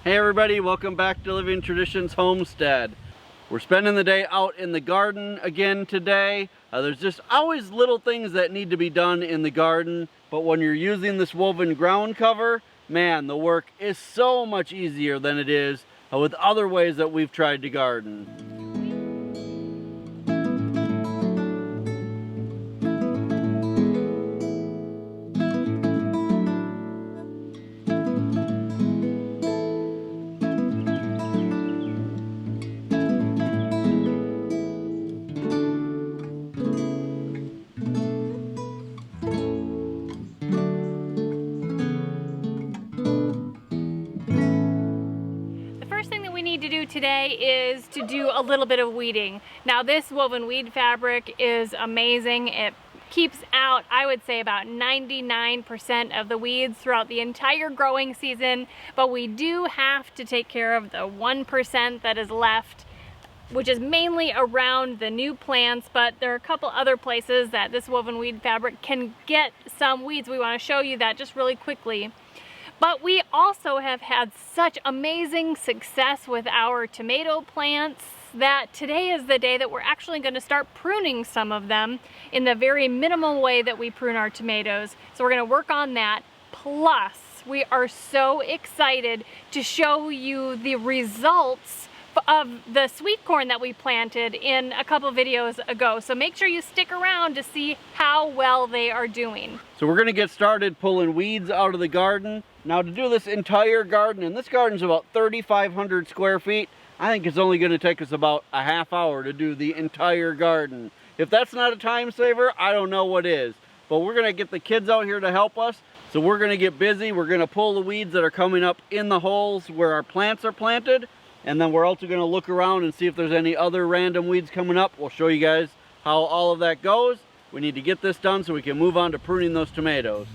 Hey everybody, welcome back to Living Traditions Homestead. We're spending the day out in the garden again today. There's just always little things that need to be done in the garden, but when you're using this woven ground cover, man, the work is so much easier than it is with other ways that we've tried to garden. Today is to do a little bit of weeding. Now this woven weed fabric is amazing. It keeps out, I would say, about 99% of the weeds throughout the entire growing season, but we do have to take care of the 1% that is left, which is mainly around the new plants, but there are a couple other places that this woven weed fabric can get some weeds. We want to show you that just really quickly. But we also have had such amazing success with our tomato plants that today is the day that we're actually going to start pruning some of them in the very minimal way that we prune our tomatoes. So we're going to work on that. Plus, we are so excited to show you the results of the sweet corn that we planted in a couple videos ago. So make sure you stick around to see how well they are doing. So we're going to get started pulling weeds out of the garden. Now to do this entire garden, and this garden's about 3,500 square feet, I think it's only going to take us about a half hour to do the entire garden. If that's not a time saver, I don't know what is. But we're going to get the kids out here to help us. So we're going to get busy. We're going to pull the weeds that are coming up in the holes where our plants are planted. And then we're also going to look around and see if there's any other random weeds coming up. We'll show you guys how all of that goes. We need to get this done so we can move on to pruning those tomatoes.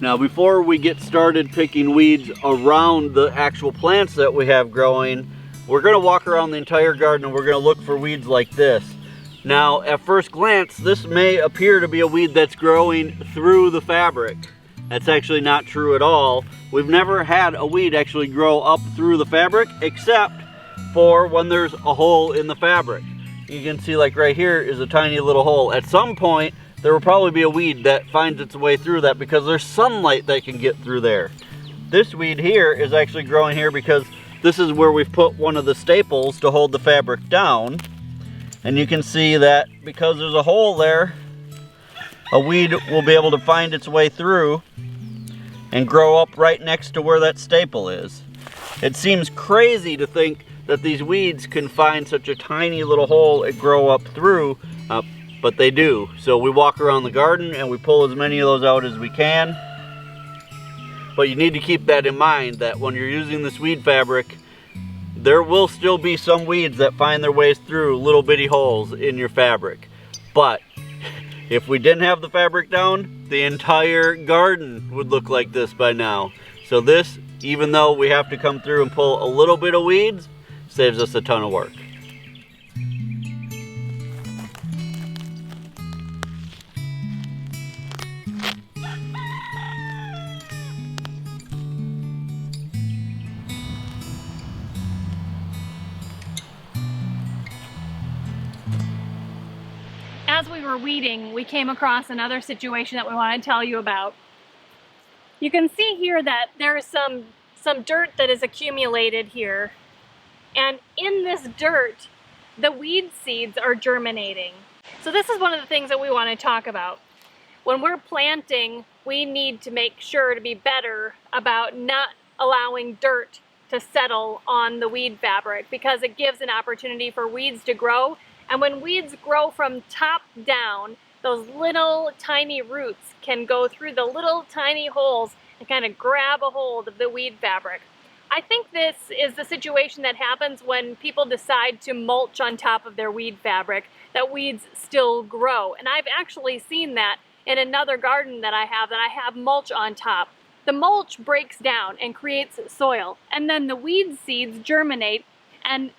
Now before we get started picking weeds around the actual plants that we have growing, we're going to walk around the entire garden and we're going to look for weeds like this. Now at first glance, this may appear to be a weed that's growing through the fabric. That's actually not true at all. We've never had a weed actually grow up through the fabric except for when there's a hole in the fabric. You can see, like right here is a tiny little hole. At some point there will probably be a weed that finds its way through that because there's sunlight that can get through there. This weed here is actually growing here because this is where we've put one of the staples to hold the fabric down. And you can see that because there's a hole there, a weed will be able to find its way through and grow up right next to where that staple is. It seems crazy to think that these weeds can find such a tiny little hole and grow up through, but they do. So we walk around the garden and we pull as many of those out as we can. But you need to keep that in mind, that when you're using this weed fabric, there will still be some weeds that find their ways through little bitty holes in your fabric. But if we didn't have the fabric down, the entire garden would look like this by now. So this, even though we have to come through and pull a little bit of weeds, saves us a ton of work. As we were weeding, we came across another situation that we want to tell you about. You can see here that there is some dirt that is accumulated here. And in this dirt, the weed seeds are germinating. So this is one of the things that we want to talk about. When we're planting, we need to make sure to be better about not allowing dirt to settle on the weed fabric because it gives an opportunity for weeds to grow. And when weeds grow from top down, those little tiny roots can go through the little tiny holes and kind of grab a hold of the weed fabric. I think this is the situation that happens when people decide to mulch on top of their weed fabric, that weeds still grow. And I've actually seen that in another garden that I have mulch on top. The mulch breaks down and creates soil, and then the weed seeds germinate and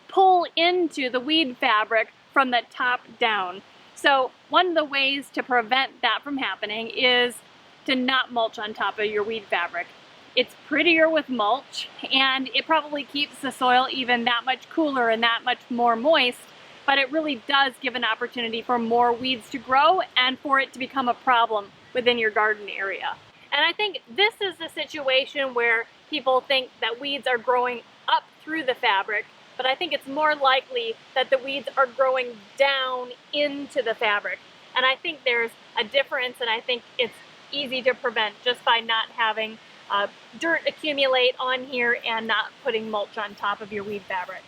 pull into the weed fabric from the top down. So one of the ways to prevent that from happening is to not mulch on top of your weed fabric. It's prettier with mulch, and it probably keeps the soil even that much cooler and that much more moist, but it really does give an opportunity for more weeds to grow and for it to become a problem within your garden area. And I think this is the situation where people think that weeds are growing up through the fabric, but I think it's more likely that the weeds are growing down into the fabric. And I think there's a difference, and I think it's easy to prevent just by not having dirt accumulate on here and not putting mulch on top of your weed fabric.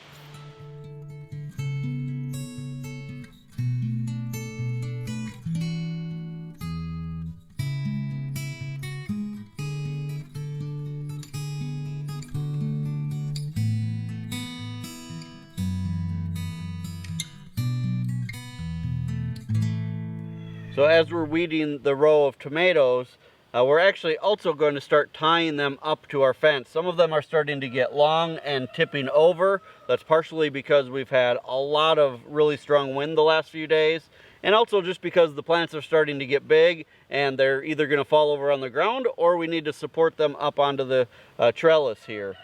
So as we're weeding the row of tomatoes, we're actually also going to start tying them up to our fence. Some of them are starting to get long and tipping over. That's partially because we've had a lot of really strong wind the last few days, and also just because the plants are starting to get big and they're either going to fall over on the ground or we need to support them up onto the trellis here.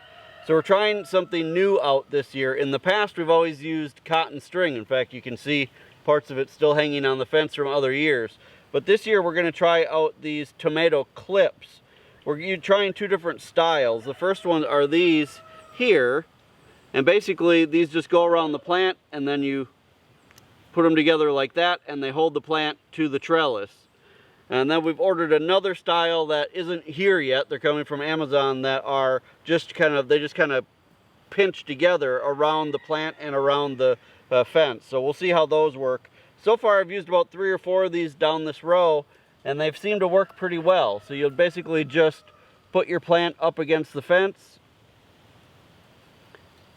So we're trying something new out this year. In the past, we've always used cotton string. In fact, you can see parts of it still hanging on the fence from other years. But this year we're going to try out these tomato clips. We're trying two different styles. The first one are these here, and basically these just go around the plant and then you put them together like that and they hold the plant to the trellis. And then we've ordered another style that isn't here yet. They're coming from Amazon, that are just kind of pinch together around the plant and around the fence. So we'll see how those work. So far I've used about 3 or 4 of these down this row, and they've seemed to work pretty well. So you'll basically just put your plant up against the fence,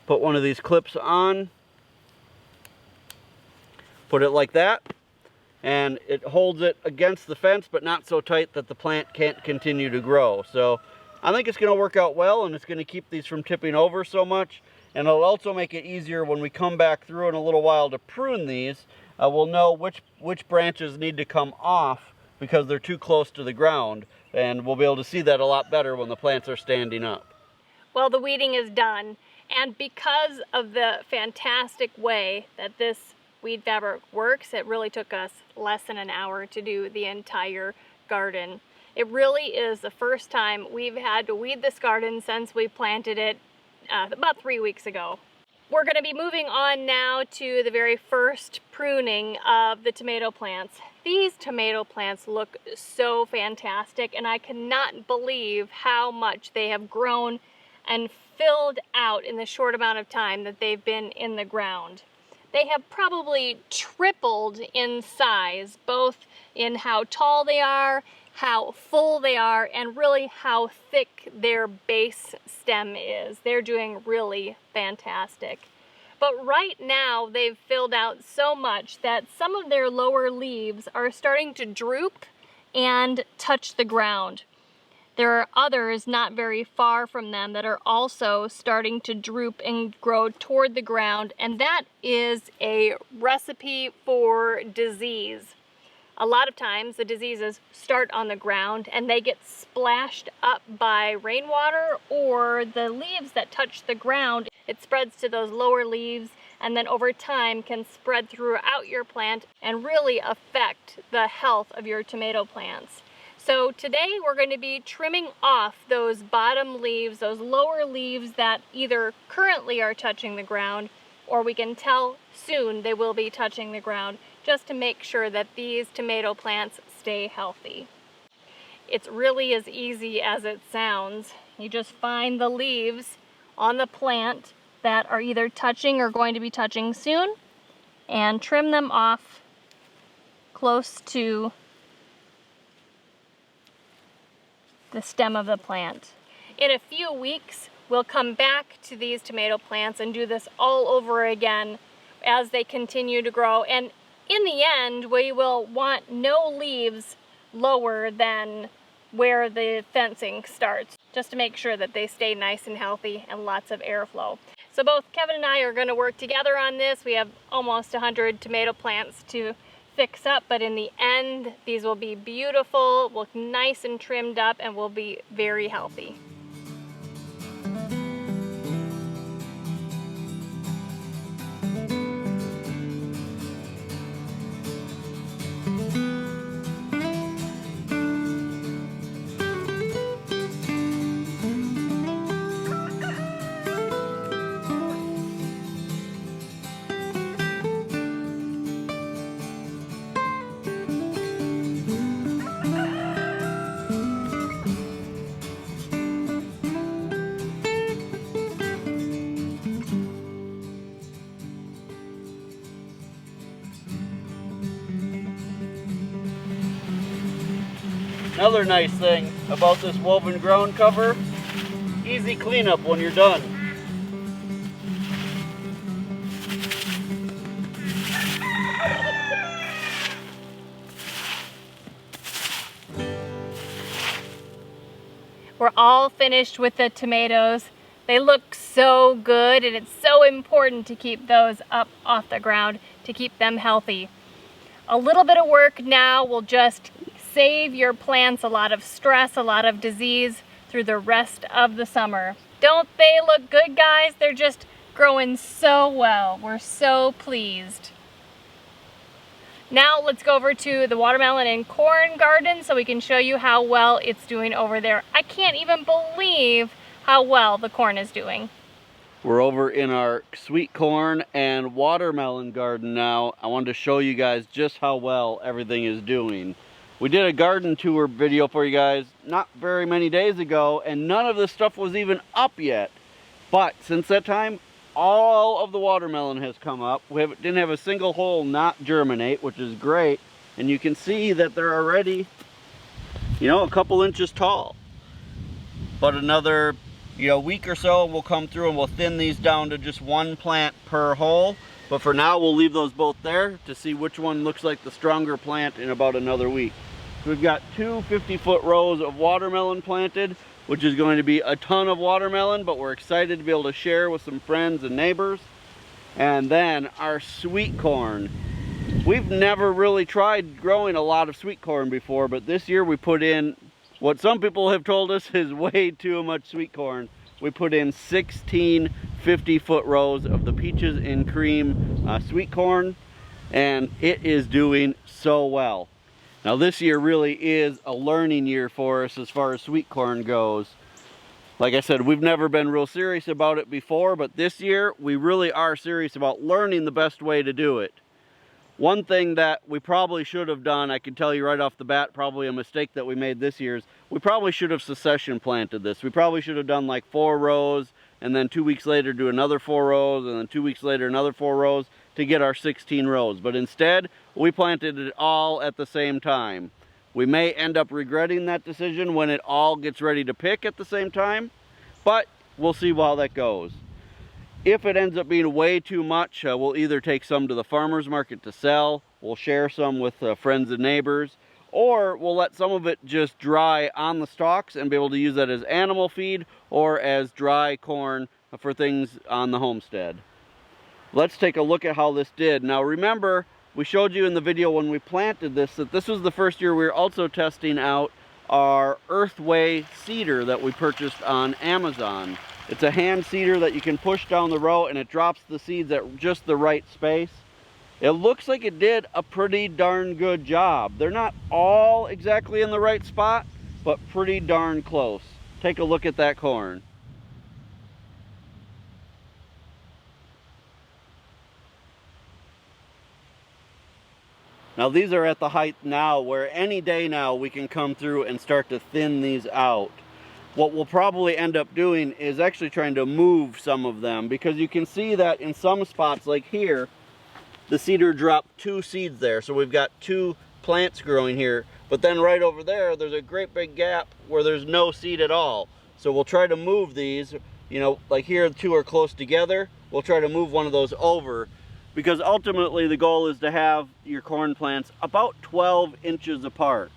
put one of these clips on, put it like that, and it holds it against the fence but not so tight that the plant can't continue to grow. So I think it's going to work out well, and it's going to keep these from tipping over so much, and it'll also make it easier when we come back through in a little while to prune these. We'll know which branches need to come off because they're too close to the ground, and we'll be able to see that a lot better when the plants are standing up. Well, the weeding is done, and because of the fantastic way that this weed fabric works, it really took us less than an hour to do the entire garden. It really is the first time we've had to weed this garden since we planted it about 3 weeks ago. We're going to be moving on now to the very first pruning of the tomato plants. These tomato plants look so fantastic, and I cannot believe how much they have grown and filled out in the short amount of time that they've been in the ground. They have probably tripled in size, both in how tall they are, how full they are, and really how thick their base stem is. They're doing really fantastic. But right now they've filled out so much that some of their lower leaves are starting to droop and touch the ground. There are others not very far from them that are also starting to droop and grow toward the ground, and that is a recipe for disease. A lot of times the diseases start on the ground and they get splashed up by rainwater or the leaves that touch the ground. It spreads to those lower leaves and then over time can spread throughout your plant and really affect the health of your tomato plants. So today we're going to be trimming off those bottom leaves, those lower leaves that either currently are touching the ground or we can tell soon they will be touching the ground, just to make sure that these tomato plants stay healthy. It's really as easy as it sounds. You just find the leaves on the plant that are either touching or going to be touching soon and trim them off close to the stem of the plant. In a few weeks, we'll come back to these tomato plants and do this all over again as they continue to grow. And in the end, we will want no leaves lower than where the fencing starts, just to make sure that they stay nice and healthy and lots of airflow. So both Kevin and I are going to work together on this. We have almost 100 tomato plants to fix up, but in the end, these will be beautiful, look nice and trimmed up, and will be very healthy. Another nice thing about this woven ground cover, easy cleanup when you're done. We're all finished with the tomatoes. They look so good, and it's so important to keep those up off the ground to keep them healthy. A little bit of work now will just save your plants a lot of stress, a lot of disease through the rest of the summer. Don't they look good, guys? They're just growing so well. We're so pleased. Now let's go over to the watermelon and corn garden so we can show you how well it's doing over there. I can't even believe how well the corn is doing. We're over in our sweet corn and watermelon garden now. I wanted to show you guys just how well everything is doing. We did a garden tour video for you guys not very many days ago, and none of this stuff was even up yet. But since that time, all of the watermelon has come up. We didn't have a single hole not germinate, which is great. And you can see that they're already, you know, a couple inches tall. But another, week or so, we'll come through and we'll thin these down to just one plant per hole. But for now, we'll leave those both there to see which one looks like the stronger plant in about another week. So we've got two 50-foot rows of watermelon planted, which is going to be a ton of watermelon, but we're excited to be able to share with some friends and neighbors. And then our sweet corn. We've never really tried growing a lot of sweet corn before, but this year we put in what some people have told us is way too much sweet corn. We put in 16 50-foot rows of the peaches and cream sweet corn, and it is doing so well. Now this year really is a learning year for us as far as sweet corn goes. Like I said, we've never been real serious about it before, but this year we really are serious about learning the best way to do it. One thing that we probably should have done, I can tell you right off the bat, probably a mistake that we made this year, is we probably should have succession planted this. We probably should have done like 4 rows, and then 2 weeks later do another 4 rows, and then 2 weeks later another 4 rows to get our 16 rows. But instead, we planted it all at the same time. We may end up regretting that decision when it all gets ready to pick at the same time, but we'll see how that goes. If it ends up being way too much, we'll either take some to the farmer's market to sell, we'll share some with friends and neighbors, or we'll let some of it just dry on the stalks and be able to use that as animal feed or as dry corn for things on the homestead. Let's take a look at how this did. Now remember, we showed you in the video when we planted this that this was the first year we were also testing out our Earthway seeder that we purchased on Amazon. It's a hand seeder that you can push down the row and it drops the seeds at just the right space. It looks like it did a pretty darn good job. They're not all exactly in the right spot, but pretty darn close. Take a look at that corn. Now these are at the height now where any day now we can come through and start to thin these out. What we'll probably end up doing is actually trying to move some of them, because you can see that in some spots like here, the seeder dropped 2 seeds there. So we've got 2 plants growing here, but then right over there, there's a great big gap where there's no seed at all. So we'll try to move these, like here, the 2 are close together. We'll try to move one of those over, because ultimately the goal is to have your corn plants about 12 inches apart.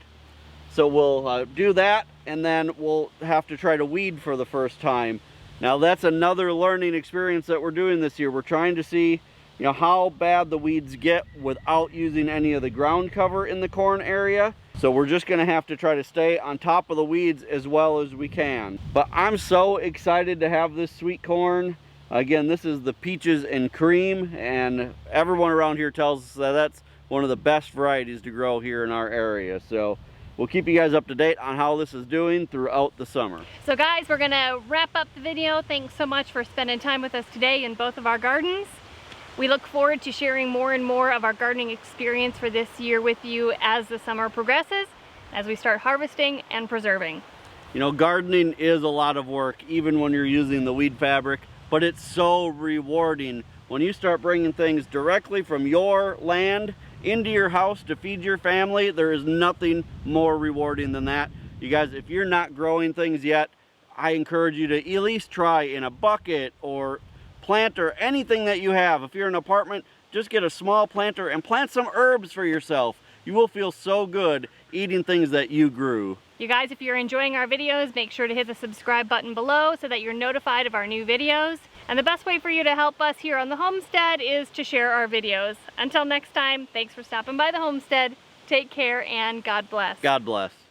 So we'll do that, and then we'll have to try to weed for the first time. Now that's another learning experience that we're doing this year. We're trying to see, you know, how bad the weeds get without using any of the ground cover in the corn area. So we're just gonna have to try to stay on top of the weeds as well as we can. But I'm so excited to have this sweet corn. Again, this is the peaches and cream, and everyone around here tells us that that's one of the best varieties to grow here in our area. So we'll keep you guys up to date on how this is doing throughout the summer. So guys, we're gonna wrap up the video. Thanks so much for spending time with us today in both of our gardens. We look forward to sharing more and more of our gardening experience for this year with you as the summer progresses, as we start harvesting and preserving. You know, gardening is a lot of work, even when you're using the weed fabric, but it's so rewarding when you start bringing things directly from your land into your house to feed your family. There is nothing more rewarding than that. You guys, if you're not growing things yet, I encourage you to at least try in a bucket or planter, anything that you have. If you're in an apartment, just get a small planter and plant some herbs for yourself. You will feel so good eating things that you grew. You guys, if you're enjoying our videos, make sure to hit the subscribe button below so that you're notified of our new videos. And the best way for you to help us here on the homestead is to share our videos. Until next time, thanks for stopping by the homestead. Take care and God bless. God bless.